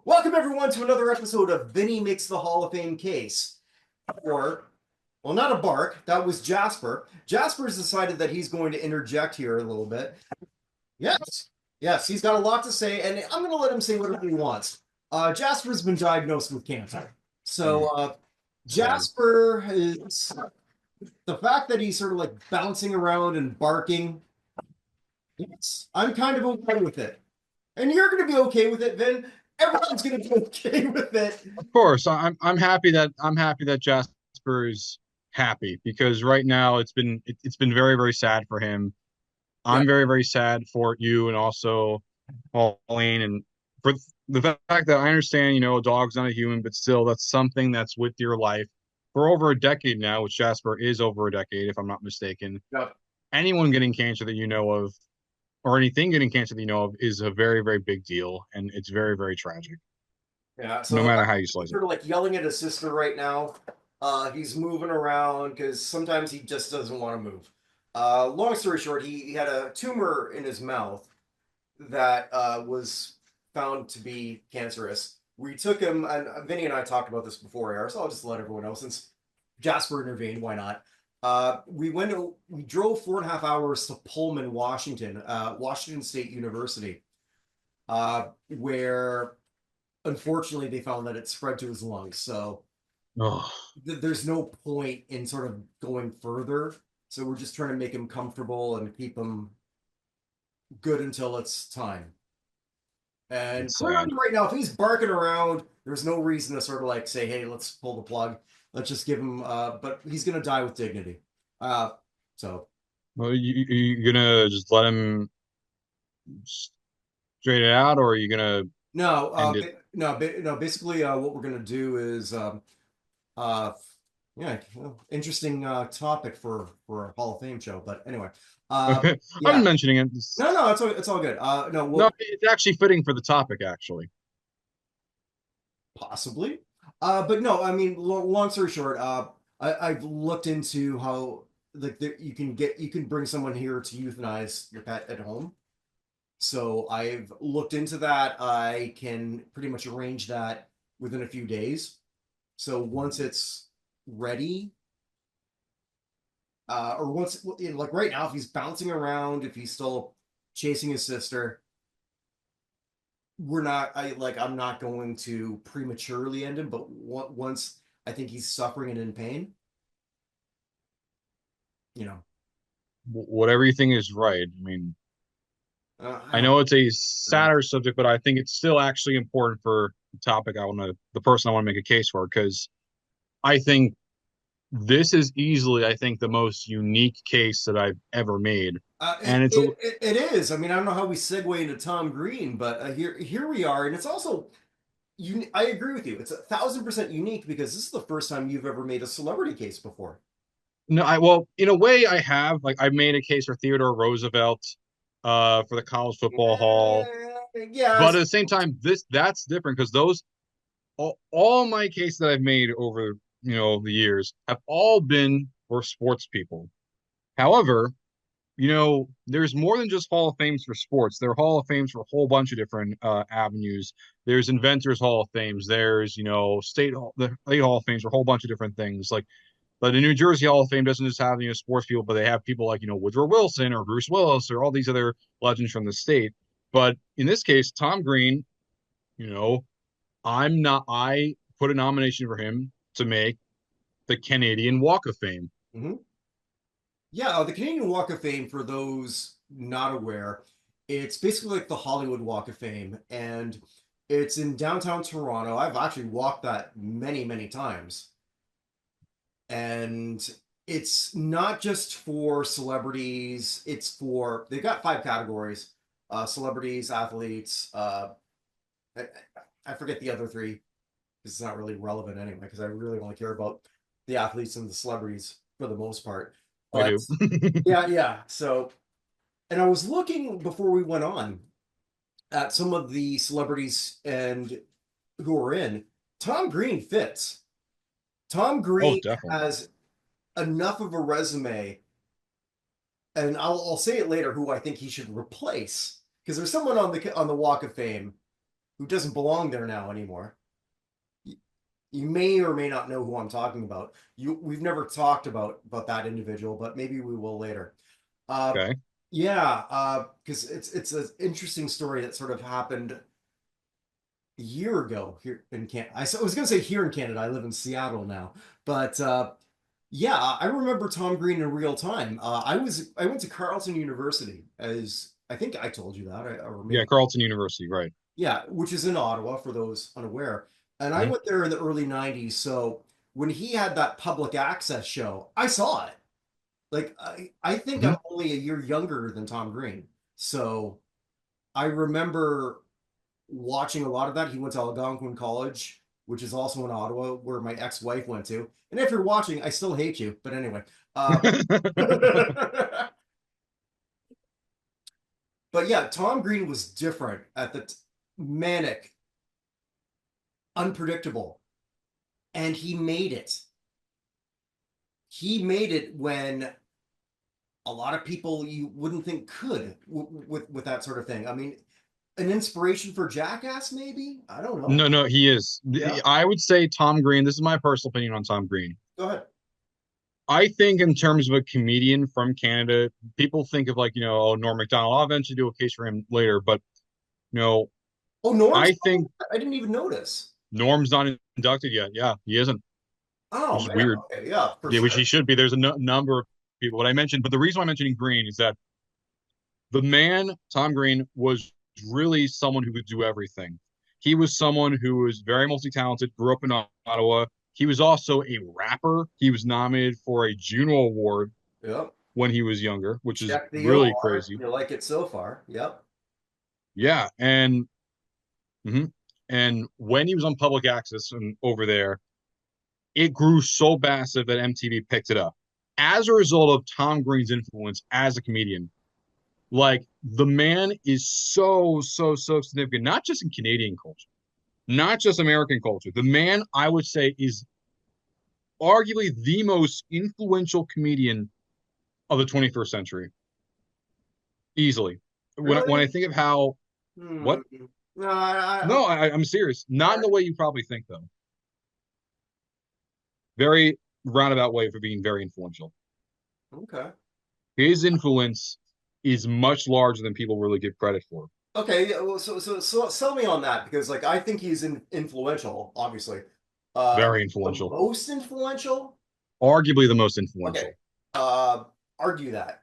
Welcome everyone to another episode of Vinny Makes the Hall of Fame Case. Or, well, not a bark, that was Jasper. Jasper's decided that he's going to interject here a little bit. Yes, he's got a lot to say, and I'm going to let him say whatever he wants. Jasper's been diagnosed with cancer. So, Jasper is, the fact that he's sort of like bouncing around and barking, yes, I'm kind of okay with it. And you're going to be okay with it, Vin. Everyone's going to be okay with it. Of course, I'm happy that Jasper is happy because right now it's been very very sad for him. Yeah. I'm very very sad for you and also Pauline and for the fact that I understand a dog's not a human, but still that's something that's with your life for over a decade now, which Jasper is over a decade if I'm not mistaken. Yeah. Anyone getting cancer that you know of or anything getting cancer that you know of is a very very big deal and it's very very tragic. Yeah, No so matter I'm how you slice it. sort of like yelling at his sister right now. He's moving around because sometimes he just doesn't want to move. Long story short, he had a tumor in his mouth that was found to be cancerous. We took him, and Vinny and I talked about this before air, so I'll just let everyone know since Jasper intervened. Why not? We drove 4.5 hours to Pullman, Washington, Washington State University, where unfortunately they found that it spread to his lungs. So Oh. There's no point in sort of going further. So we're just trying to make him comfortable and keep him good until it's time. And It's clearly sad. right now, if he's barking around, there's no reason to sort of like say, hey, let's pull the plug. Let's just give him, but he's going to die with dignity. Uh, so. Well, you gonna just let him straight it out, or are you gonna No, end it? no. Basically, what we're gonna do is, uh, yeah, well, interesting topic for a Hall of Fame show. But anyway, I'm yeah, mentioning it. no, it's all good. No, No, well, it's actually fitting for the topic, actually. possibly, but no, I mean, long story short, I've looked into how like you can bring someone here to euthanize your pet at home. So I've looked into that. I can pretty much arrange that within a few days. So once it's ready, or once, like right now, if he's bouncing around, if he's still chasing his sister, I'm not going to prematurely end him, but once I think he's suffering and in pain, you know, Whatever you think is right. I mean, I I don't know it's a know. sadder subject, but I think it's still actually important for the topic the person I want to make a case for, because I think this is easily, I think, the most unique case that I've ever made. And it's a, It is. I mean, I don't know how we segue into Tom Green, but here we are, and it's also I agree with you. It's 1,000% unique because this is the first time you've ever made a celebrity case before. no, well, in a way, I have. Like, I made a case for Theodore Roosevelt, for the College Football Hall, Yeah, but at the same time, that's different because all my cases that I've made over the years have all been for sports people. However, there's more than just Hall of Fames for sports. There are Hall of Fames for a whole bunch of different avenues. There's Inventors Hall of Fames. There's the State Hall of Fames for a whole bunch of different things. Like, but the New Jersey Hall of Fame doesn't just have sports people, but they have people like Woodrow Wilson or Bruce Willis or all these other legends from the state. But in this case, Tom Green, you know, I put a nomination for him to make the Canadian Walk of Fame. hmm yeah. The Canadian Walk of Fame, for those not aware, it's basically like the Hollywood Walk of Fame, and it's in downtown Toronto. I've actually walked that many, many times, and it's not just for celebrities. It's for they've got five categories: celebrities, athletes. I, I forget the other three because it's not really relevant anyway. Because I really only care about the athletes and the celebrities for the most part. I But do. yeah, yeah. So, and I was looking before we went on at some of the celebrities and who are in. Tom Green fits. Tom Oh, Green definitely. has enough of a resume, and I'll say it later who I think he should replace because there's someone on the Walk of Fame who doesn't belong there now anymore. You may or may not know who I'm talking about. We've never talked about that individual, but maybe we will later. Uh, Okay. yeah, because it's an interesting story that sort of happened a year ago here in Canada. I was going to say here in Canada. I live in Seattle now, but yeah, I remember Tom Green in real time. I went to Carleton University, as I think I told you that, or Yeah, maybe Carleton University, right. yeah, which is in Ottawa for those unaware. And I Mhm. went there in the early '90s. So when he had that public access show, I saw it. Like I think I'm Mhm. only a year younger than Tom Green, so I remember watching a lot of that. He went to Algonquin College, which is also in Ottawa, where my ex-wife went to. And if you're watching, I still hate you. But anyway, but yeah, Tom Green was different at the manic, unpredictable, and he made it. He made it when a lot of people you wouldn't think could with that sort of thing. I mean, an inspiration for Jackass, maybe? I don't know. No, no, he is. Yeah, I would say Tom Green. This is my personal opinion on Tom Green. go ahead. I think in terms of a comedian from Canada, people think of like, oh, Norm Macdonald. I'll eventually do a case for him later, but you know, Oh, Norm's I think I didn't even notice. Norm's not inducted yet. Yeah, he isn't, Oh which is man, weird. okay, yeah, for Yeah, which he sure. should be. There's a number of people that I mentioned, but the reason why I'm mentioning Green is that the man, Tom Green, was really someone who could do everything. He was someone who was very multi-talented, grew up in Ottawa. He was also a rapper. He was nominated for a Juno Award Yep. when he was younger, which is Check the really OR. crazy. You like it so far? Yep. Yeah, and mhm. And when he was on public access and over there, it grew so massive that MTV picked it up. As a result of Tom Green's influence as a comedian, like the man is so significant, not just in Canadian culture, not just American culture. The man, I would say, is arguably the most influential comedian of the 21st century, easily. When I Really? think of how Hmm. what No, no, I'm serious. Not in I the way you probably think, though. Very roundabout way for being very influential. okay. His influence is much larger than people really give credit for. Okay, yeah, well, so sell me on that because like I think he's influential, obviously. Very The influential. most influential? Arguably the most Okay. influential. Uh, argue that.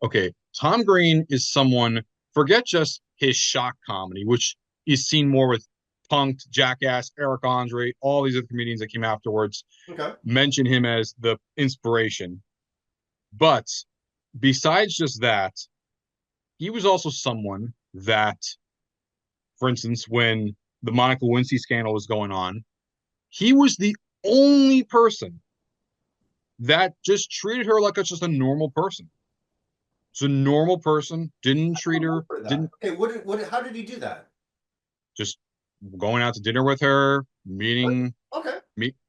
Okay, Tom Green is someone, forget just his shock comedy, which is seen more with Punked, Jackass, Eric Andre, all these other comedians that came afterwards, Okay. mention him as the inspiration. But besides just that, he was also someone that, for instance, when the Monica Lewinsky scandal was going on, he was the only person that just treated her like just a normal person. It's a normal person, didn't I treat don't her, remember that. didn't Okay, how did he do that? just going out to dinner with her, What? meeting Okay.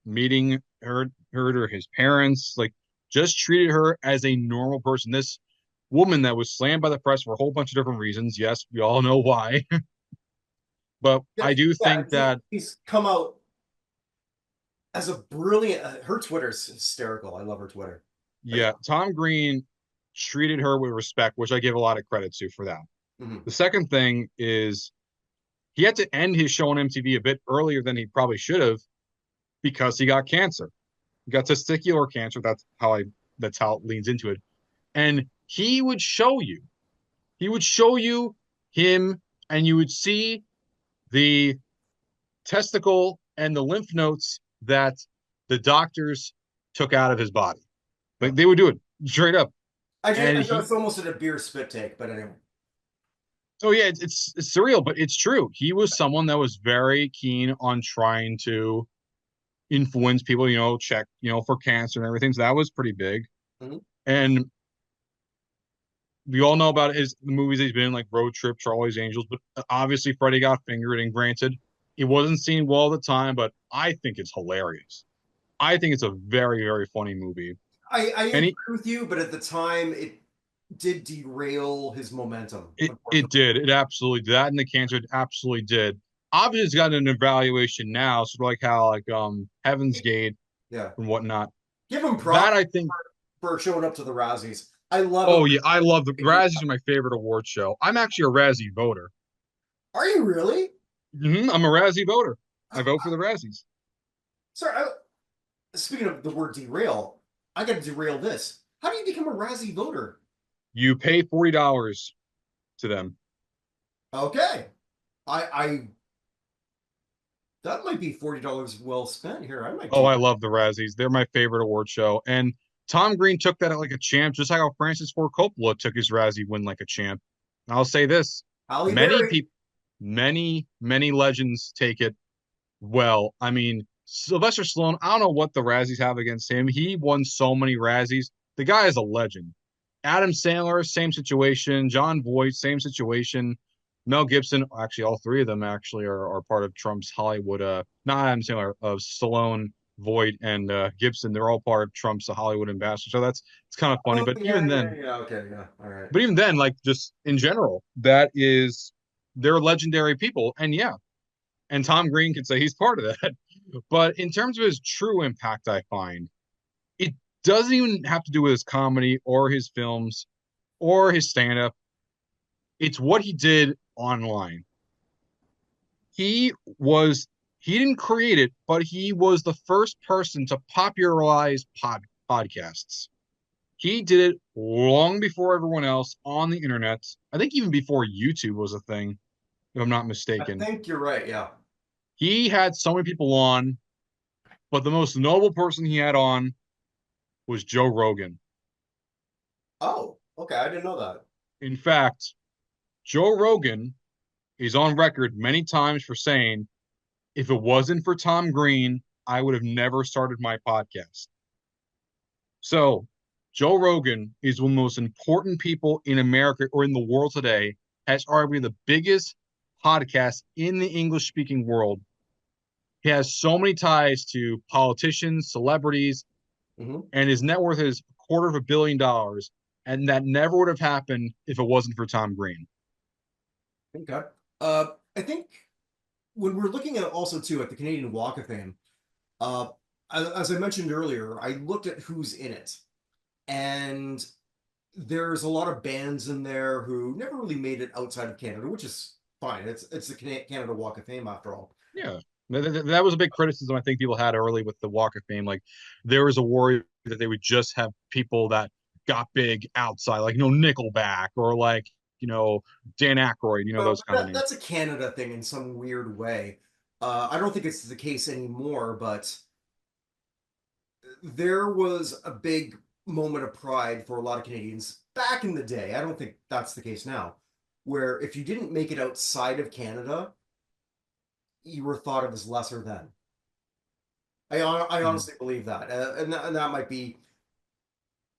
meeting her or his parents, like just treated her as a normal person. This woman that was slammed by the press for a whole bunch of different reasons. Yes, we all know why. But Yeah, I do yeah, think that he's come out as a brilliant. Her Twitter's hysterical. I love her Twitter. But yeah, Tom Green treated her with respect, which I give a lot of credit to for that. yeah. Mhm. The second thing is he had to end his show on MTV a bit earlier than he probably should have because he got cancer. He got testicular cancer. That's how it leans into it. And he would show you him, and you would see the testicle and the lymph nodes that the doctors took out of his body. Like they would do it straight up. I And just almost did a beer spit take, but anyway. so yeah, it's surreal, but it's true. He was someone that was very keen on trying to influence people, check, for cancer and everything. So that was pretty big. Mhm. And we all know about the movies he's been in, like Road Trip, Charlie's Angels, but obviously Freddie Got Fingered. And granted, it wasn't seen well at the time, but I think it's hilarious. I think it's a very, very funny movie. I And agree with you, but at the time it did derail his momentum, it unfortunately. did. It absolutely did. That and the cancer it absolutely did. Obviously, it's gotten an evaluation now, sort of like how Heaven's Gate Yeah. and whatnot. Give him That props I think. for showing up to the Razzies. I love him. Oh yeah, I love the Razzies are my favorite award show. I'm actually a Razzie voter. Are you really? I'm a Razzie voter. I Uh, vote for the Razzies. Sorry, speaking of the word derail, I got to derail this. How do you become a Razzie voter? You pay $40 to them. Okay. I that might be $40 well spent here. I might Oh, do I love the Razzies. They're my favorite award show. And Tom Green took that like a champ, just like how Francis Ford Coppola took his Razzie win like a champ. And I'll say this: Halle many Berry. people, many legends take it well. I mean, Sylvester Stallone. I don't know what the Razzies have against him. He won so many Razzies. The guy is a legend. Adam Sandler, same situation. John Voight, same situation. Mel Gibson, actually, all three of them actually are part of Trump's Hollywood. Not Adam Sandler, of Stallone, Voight, and Gibson. They're all part of Trump's Hollywood ambassador. So that's it's kind of funny. Oh yeah, yeah, yeah. Okay, yeah. All right. But even then, like just in general, they're legendary people. And yeah, and Tom Green could say he's part of that. But in terms of his true impact, I find it doesn't even have to do with his comedy or his films or his stand-up. It's what he did online. He was he didn't create it, but he was the first person to popularize podcasts. He did it long before everyone else on the internet. I think even before YouTube was a thing, if I'm not I mistaken. think you're right. Yeah. He had so many people on, but the most notable person he had on was Joe Rogan. Oh, okay. I didn't know that. In fact, Joe Rogan is on record many times for saying, if it wasn't for Tom Green, I would have never started my podcast. So, Joe Rogan is one of the most important people in America or in the world today, has arguably the biggest podcast in the English speaking world. He has so many ties to politicians, celebrities, Hmm. and his net worth is $250 million. And that never would have happened if it wasn't for Tom Green. Okay. I think when we're looking at also too at the Canadian Walk of Fame, uh, as I mentioned earlier, I looked at who's in it, and there's a lot of bands in there who never really made it outside of Canada, which is fine. It's the Canada Walk of Fame after all. Yeah. That was a big criticism I think people had early with the Walk of Fame. Like there was a worry that they would just have people that got big outside, like Nickelback or like you know Dan Aykroyd, Well, those kind of names. that's a Canada thing in some weird way. I don't think it's the case anymore, but there was a big moment of pride for a lot of Canadians back in the day. I don't think that's the case now, where if you didn't make it outside of Canada, you were thought of as lesser than. I Mhm. honestly believe that, and that might be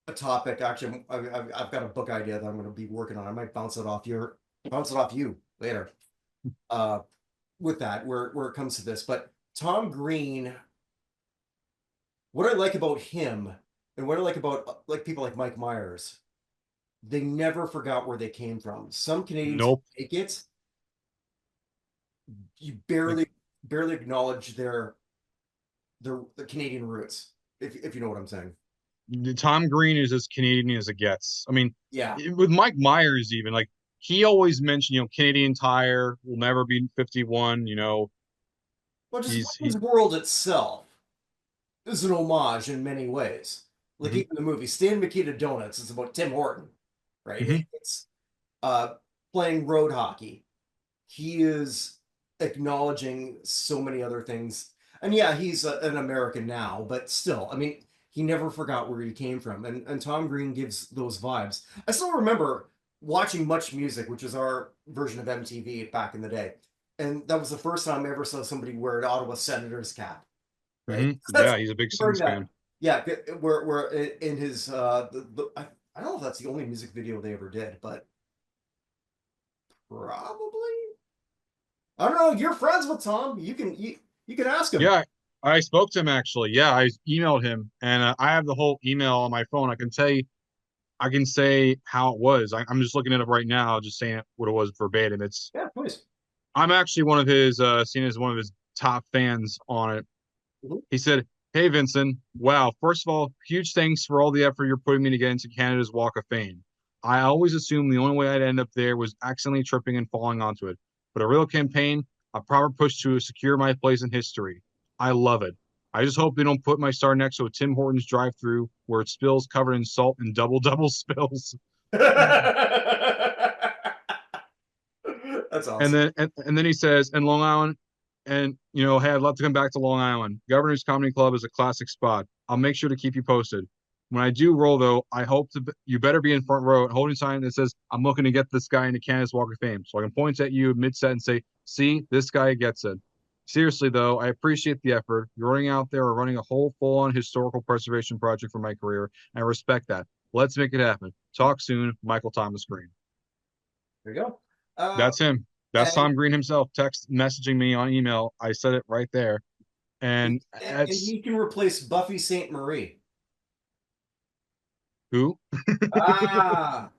a topic. Actually, I've got a book idea that I'm going to be working on. I might bounce it off you later. Uh, with that, where it comes to this, but Tom Green, what I like about him, and what I like about like people like Mike Myers, they never forgot where they came from. Some Canadians who Nope. make it, you Like barely acknowledge their Canadian roots, if you know what I'm saying. Tom Green is as Canadian as it gets. I mean, Yeah. with Mike Myers, even like he always mentioned, Canadian Tire will never be 51. Well, just He's Wayne's he. World itself is an homage in many ways. Like Mhm, even the movie Stan Mikita Donuts is about Tim Horton, right? mhm. It's uh, playing road hockey. He is acknowledging so many other things. And yeah, he's an American now, but still, I mean, he never forgot where he came from. And Tom Green gives those vibes. I still remember watching Much Music, which was our version of MTV back in the day. And that was the first time I ever saw somebody wear an Ottawa Senators cap. Right? That's Yeah, he's a big wearing Sens that. fan. Yeah, we're in his I don't know if that's the only music video they ever did, but probably. I don't know. You're friends with Tom. You can ask him. Yeah, I spoke to him actually. Yeah, I emailed him, and I have the whole email on my phone. I can say how it was. I'm just looking it up right now, just saying what it was verbatim. Yeah, please. I'm actually one of his, seen as one of his top fans on it. Mhm. He said, "Hey Vincent, wow. First of all, huge thanks for all the effort you're putting me to get into Canada's Walk of Fame. I always assumed the only way I'd end up there was accidentally tripping and falling onto it. But a real campaign, a proper push to secure my place in history. I love it. I just hope they don't put my star next to a Tim Hortons drive-through where it spills covered in salt and double spills." That's And awesome. then he says, and Long Island, and hey, I'd love to come back to Long Island. Governor's Comedy Club is a classic spot. I'll make sure to keep you posted. When I do roll, though, I hope you better be in front row holding a sign that says, "I'm looking to get this guy into Canada's Walk of Fame." So I can point at you mid set and say, "See, this guy gets it." Seriously, though, I appreciate the effort. You're running out there or running a whole full on historical preservation project for my career. And I respect that. Let's make it happen. Talk soon, Michael Thomas Green. There you go. Uh, That's him. That's and Tom Green himself text messaging me on email. I said it right there. And and it's he can replace Buffy Saint Marie. who? Ah,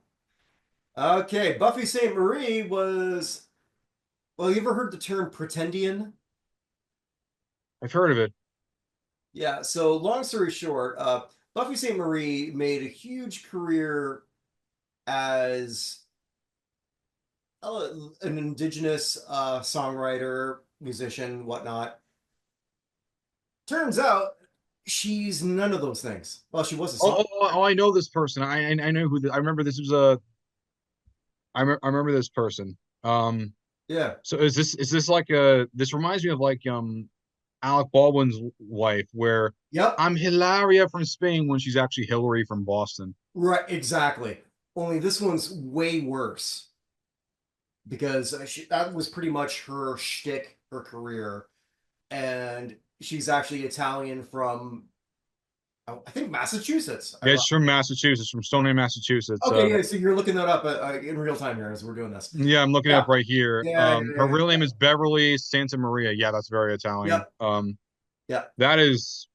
okay. Buffy Saint Marie was. Well, you ever heard the term pretendian? I've heard of it. Yeah. So, long story short, Buffy Saint Marie made a huge career as an indigenous songwriter, musician, whatnot. Turns out she's none of those things. Well, she was a song. I know this person. I know who. I remember this was a. I remember this person. Um, Yeah. so is this like a? This reminds me of like Alec Baldwin's wife, where Yep. I'm Hilaria from Spain when she's actually Hillary from Boston. Right. Exactly. Only this one's way worse because that was pretty much her shtick, her career, and she's actually Italian from, oh, I think, Massachusetts. Yeah, she's from Massachusetts, from Stoneham, Massachusetts. Okay, yeah. So you're looking that up in real time here as we're doing this. Yeah, I'm looking it Yeah. up right here. Yeah. Her Yeah. real name Yeah. is Beverly Santa Maria. Yeah, that's very Italian. Yep. Yeah. That is,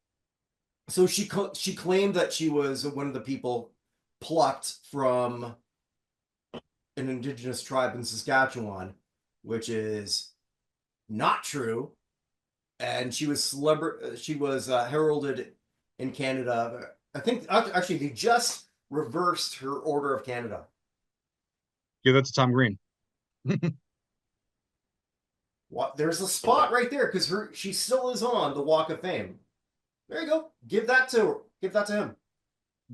So she claimed that she was one of the people plucked from an indigenous tribe in Saskatchewan, which is not true. And she was heralded in Canada. I think actually they just reversed her Order of Canada. give that to Tom Green. What? There's a spot right there because she still is on the Walk of Fame. There you go. Give that to her. Give that to him.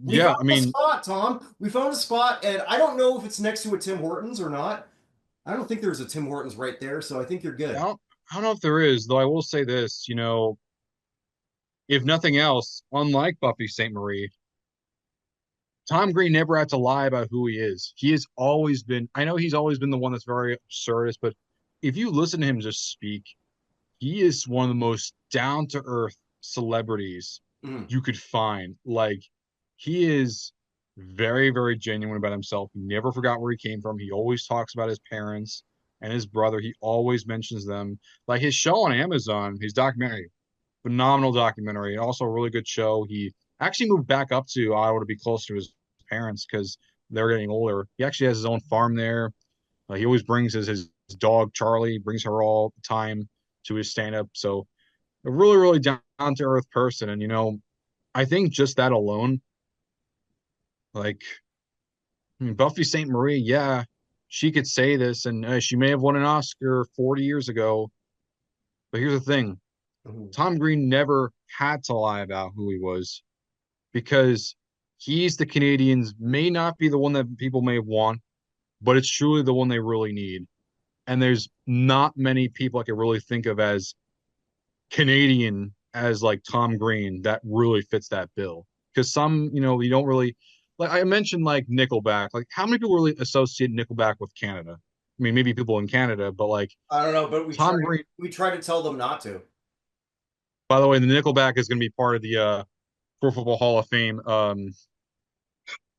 We Yeah, found I a mean, spot, Tom. We found a spot, and I don't know if it's next to a Tim Hortons or not. I don't think there's a Tim Hortons right there, so I think you're I good. don't, I don't know if there is, though I will say this, if nothing else, unlike Buffy St. Marie, Tom Green never had to lie about who he is. He has always been, I know he's always been the one that's very absurdist, but if you listen to him just speak, he is one of the most down to earth celebrities Mm. you could find. Like, he is very, very genuine about himself. He never forgot where he came from. He always talks about his parents and his brother. He always mentions them. Like his show on Amazon, his documentary, phenomenal documentary, and also a really good show. He actually moved back up to Iowa to be close to his parents because they're getting older. He actually has his own farm there. He always brings his dog Charlie, brings her all the time to his stand up. So a really, really down to earth person. And I think just that alone, like I mean, Buffy St. Marie, yeah, she could say this, and she may have won an Oscar 40 years ago. But here's the thing: Mhm. Tom Green never had to lie about who he was because he's the Canadians may not be the one that people may want, but it's truly the one they really need. And there's not many people I can really think of as Canadian as like Tom Green that really fits that bill. because some, you don't really like. I mentioned like Nickelback. Like, how many people really associate Nickelback with Canada? I mean, maybe people in Canada, but like I don't know, but Tom Green. we try to tell them not to. By the way, the Nickelback is going to be part of the Pro Football Hall of Fame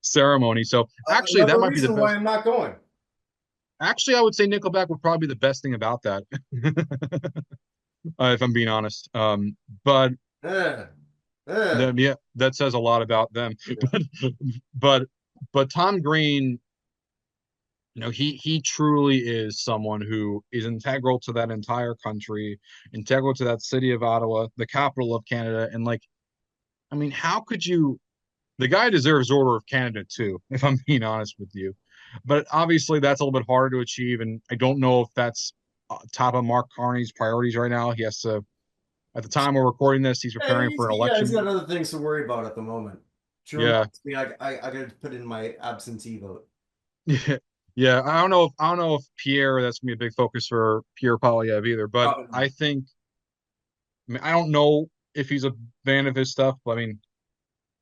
ceremony. So actually, that Another might be the reason why best. I'm not going. Actually, I would say Nickelback would probably be the best thing about that, if I'm being honest. But Eh, eh. yeah, that says a lot about them. Yeah. But but Tom Green, he truly is someone who is integral to that entire country, integral to that city of Ottawa, the capital of Canada. And like, I mean, how could you? The guy deserves Order of Canada too, if I'm being honest with you. But obviously, that's a little bit harder to achieve, and I don't know if that's top of Mark Carney's priorities right now. He has to, at the time we're recording this, he's preparing for an Yeah, he's election. got other things to worry about at the moment. Which Yeah, reminds me, I got to put in my absentee vote. yeah, yeah. I don't know if Pierre, that's gonna be a big focus for Pierre Polyev either. But Probably I not. think, I mean, I don't know if he's a fan of his stuff. But I mean,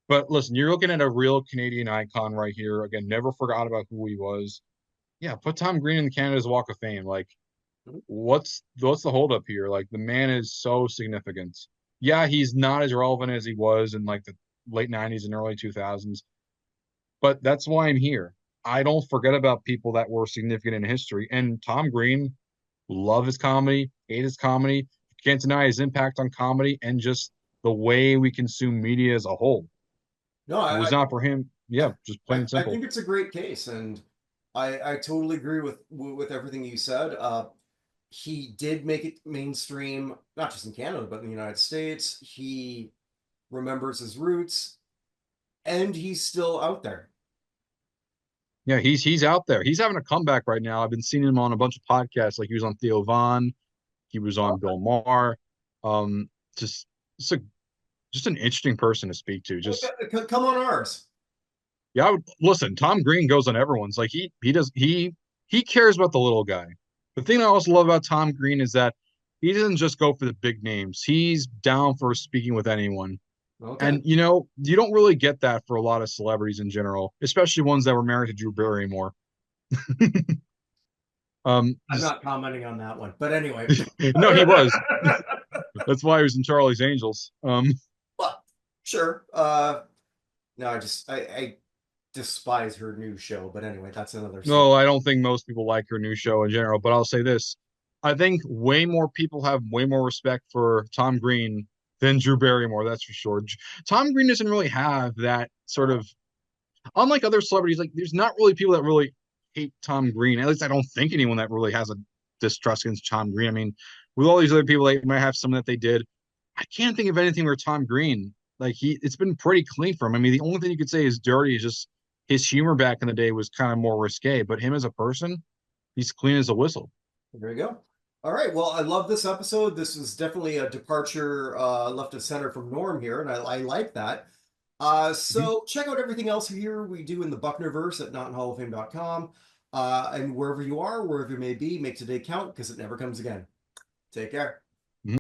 but listen, you're looking at a real Canadian icon right here. Again, never forgot about who he was. Yeah, put Tom Green in Canada's Walk of Fame. Like, what's the holdup here? Like, the man is so significant. Yeah, he's not as relevant as he was in like the late 90s and early 2000s, but that's why I'm here. I don't forget about people that were significant in history. And Tom Green, love his comedy, hate his comedy. Can't deny his impact on comedy and just the way we consume media as a whole. No, If it was not for him, yeah, just plain and I simple. think it's a great case, and I totally agree with everything you said. He did make it mainstream, not just in Canada, but in the United States. He remembers his roots, and he's still out there. Yeah, he's out there. He's having a comeback right now. I've been seeing him on a bunch of podcasts. Like, he was on Theo Von, he was on Bill Maher. Um, just just a just an interesting person to speak to. Just Come on, ours. yeah, I would listen. Tom Green goes on everyone's. Like, he cares about the little guy. The thing I also love about Tom Green is that he doesn't just go for the big names. He's down for speaking with anyone. Okay, And you don't really get that for a lot of celebrities in general, especially ones that were married to Drew Barrymore. I'm Just not commenting on that one, but anyway. no, he was. That's why he was in Charlie's Angels. Well, sure. No, I despise her new show, but anyway, that's another story. No, I don't think most people like her new show in general, but I'll say this. I think way more people have way more respect for Tom Green than Drew Barrymore, that's for sure. Tom Green doesn't really have that sort of, unlike other celebrities, like there's not really people that really hate Tom Green. At least I don't think anyone that really has a distrust against Tom Green. I mean, with all these other people, they might have some that they did. I can't think of anything where Tom Green, like it's been pretty clean for him. I mean, the only thing you could say is dirty is just his humor back in the day was kind of more risque, but him as a person, he's clean as a whistle. There you go. All right. Well, I love this episode. This is definitely a departure left of center from norm here, and I like that. Mhm. So check out everything else here we do in the Bucknerverse at notinhalloffame.com. And wherever you are, wherever you may be, make today count because it never comes again. Take care.